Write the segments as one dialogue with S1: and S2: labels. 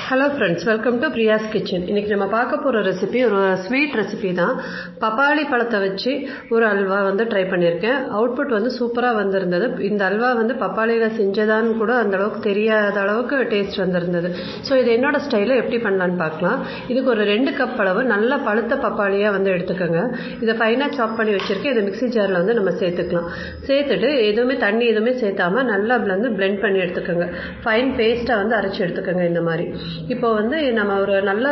S1: Hello friends, welcome to Priya's kitchen. இன்றைக்கி நம்ம பார்க்க போகிற ரெசிபி ஒரு ஸ்வீட் ரெசிபி தான். பப்பாளி பழத்தை வச்சு ஒரு அல்வா ட்ரை பண்ணியிருக்கேன். அவுட்புட் சூப்பராக வந்திருந்தது. இந்த அல்வா பப்பாளியில் செஞ்சதான்னு கூட அந்தளவுக்கு தெரியாத அளவுக்கு டேஸ்ட் வந்திருந்தது. ஸோ இது என்னோடய ஸ்டைலில் எப்படி பண்ணலான்னு பார்க்கலாம். இதுக்கு ஒரு 2 கப் அளவு நல்ல பழுத்த பப்பாளியாக எடுத்துக்கோங்க. இதை ஃபைனாக சாப் பண்ணி வச்சுருக்கேன். இதை மிக்ஸி ஜாரில் நம்ம சேர்த்துக்கலாம். சேர்த்துட்டு தண்ணி எதுவுமே சேர்த்தாமல் நல்லா பிளெண்ட் பண்ணி எடுத்துக்கோங்க. ஃபைன் பேஸ்ட்டாக அரைச்சி எடுத்துக்கோங்க. இந்த மாதிரி இப்போ நம்ம ஒரு நல்ல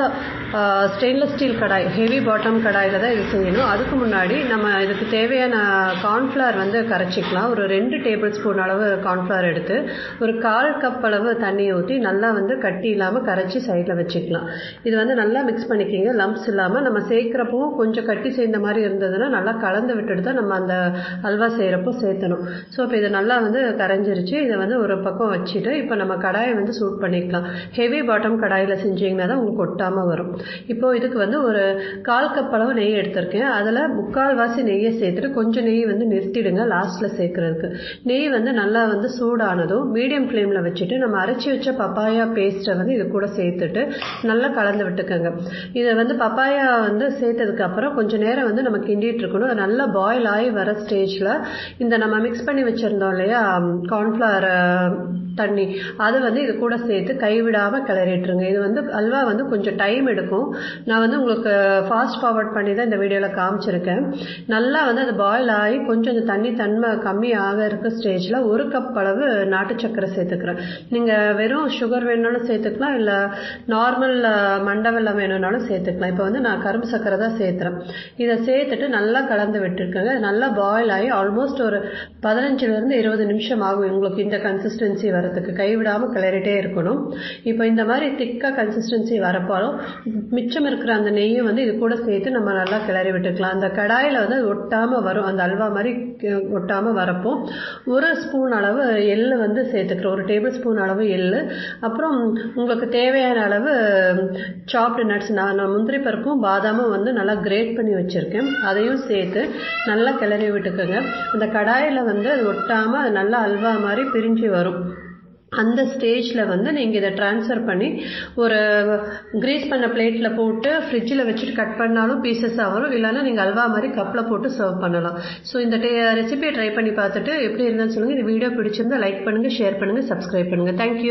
S1: ஸ்டெயின்லெஸ் ஸ்டீல் கடாய், ஹெவி பாட்டம் கடாயில் தான் இது செய்யணும். அதுக்கு முன்னாடி நம்ம இதுக்கு தேவையான கார்ன்ஃப்ளவர் கரைச்சிக்கலாம். ஒரு 2 டேபிள் ஸ்பூன் அளவு கார்ன்ஃப்ளவர் எடுத்து ஒரு 1/4 கப் அளவு தண்ணி ஊற்றி நல்லா கட்டி இல்லாமல் கரைச்சி சைடில் வச்சுக்கலாம். இது நல்லா மிக்ஸ் பண்ணிக்கிங்க. லம்ப்ஸ் இல்லாமல் நம்ம சேர்க்குறப்பவும் கொஞ்சம் கட்டி சேர்ந்த மாதிரி இருந்ததுன்னா நல்லா கலந்து விட்டுட்டு தான் நம்ம அந்த அல்வா செய்கிறப்போ சேர்த்தணும். ஸோ இப்போ இது நல்லா கரைஞ்சிருச்சு. இதை ஒரு பக்கம் வச்சுட்டு இப்போ நம்ம கடாயை சூட் பண்ணிக்கலாம். ஹெவி பாட்டம் கடாயில் செஞ்சிங்கன்னா தான் உங்களுக்கு ஒட்டாமல் வரும். இப்போது இதுக்கு ஒரு 1/4 கப் அளவு நெய் எடுத்திருக்கேன். அதில் 3/4 வாசி நெய்யை சேர்த்துட்டு கொஞ்சம் நெய் நிறுத்திடுங்க லாஸ்ட்டில் சேர்க்குறதுக்கு. நெய் நல்லா சூடானதும் மீடியம் ஃப்ளேமில் வச்சுட்டு நம்ம அரைச்சி வச்ச பப்பாயா பேஸ்ட்டை இது கூட சேர்த்துட்டு நல்லா கலந்து விட்டுக்கோங்க. இதை பப்பாயா சேர்த்ததுக்கப்புறம் கொஞ்சம் நேரம் நம்ம கிண்டிகிட்டு இருக்கணும். அது நல்லா பாயில் ஆகி வர ஸ்டேஜில் இந்த நம்ம மிக்ஸ் பண்ணி வச்சுருந்தோம் இல்லையா கார்ன்ஃப்ளவர் தண்ணி, அது இது கூட சேர்த்து கைவிடாமல் கிளறிட்டுருங்க. இது அல்வா கொஞ்சம் டைம் எடுக்கும். நான் உங்களுக்கு ஃபாஸ்ட் ஃபார்வர்ட் பண்ணி தான் இந்த வீடியோவில் காமிச்சிருக்கேன். நல்லா அது பாயில் ஆகி கொஞ்சம் இந்த தண்ணி தன்மை கம்மி ஆக இருக்க ஸ்டேஜில் 1 கப் அளவு நாட்டு சர்க்கரை சேர்த்துக்கிறேன். நீங்கள் வெறும் சுகர் வேணும்னாலும் சேர்த்துக்கலாம், இல்லை நார்மல் மண்டை வெல்லம் வேணும்னாலும் சேர்த்துக்கலாம். இப்போ நான் கரும்பு சர்க்கரை தான் சேர்த்துறேன். இதை சேர்த்துட்டு நல்லா கலந்து விட்டுருக்கேங்க. நல்லா பாயில் ஆகி ஆல்மோஸ்ட் ஒரு 15லேருந்து 20 நிமிஷம் ஆகும் உங்களுக்கு இந்த கன்சிஸ்டன்சி வரதுக்கு. கைவிடாமல் கிளறிட்டே இருக்கணும். இப்போ இந்த மாதிரி திக்காக கன்சிஸ்டன்சி வரப்பாலும் மிச்சம் இருக்கிற அந்த நெய்யும் இது கூட சேர்த்து நம்ம நல்லா கிளறி விட்டுக்கலாம். அந்த கடாயில் அது ஒட்டாமல் வரும். அந்த அல்வா மாதிரி ஒட்டாமல் வரப்போ 1 ஸ்பூன் அளவு எள்ளு சேர்த்துக்கிறோம். 1 டேபிள் ஸ்பூன் அளவு எள்ளு, அப்புறம் உங்களுக்கு தேவையான அளவு சாப்டு நட்ஸ், நான் முந்திரி பருப்பும் பாதாமும் நல்லா கிரேட் பண்ணி வச்சுருக்கேன். அதையும் சேர்த்து நல்லா கிளறி விட்டுக்கோங்க. அந்த கடாயில் அது ஒட்டாமல் அது நல்லா அல்வா மாதிரி பிரிஞ்சு வரும். அந்த ஸ்டேஜில் நீங்கள் இதை ட்ரான்ஸ்ஃபர் பண்ணி ஒரு கிரீஸ் பண்ண பிளேட்டில் போட்டு ஃப்ரிட்ஜில் வச்சுட்டு கட் பண்ணாலும் பீசஸாக வரும். இல்லைன்னா நீங்கள் அல்வா மாதிரி கப்பில் போட்டு சர்வ் பண்ணலாம். ஸோ இந்த ரெசிபியை ட்ரை பண்ணி பார்த்துட்டு எப்படி இருந்தாலும் சொல்லுங்கள். இந்த வீடியோ பிடிச்சிருந்தால் லைக் பண்ணுங்கள், ஷேர் பண்ணுங்கள், சப்ஸ்கிரைப் பண்ணுங்கள். தேங்க்யூ.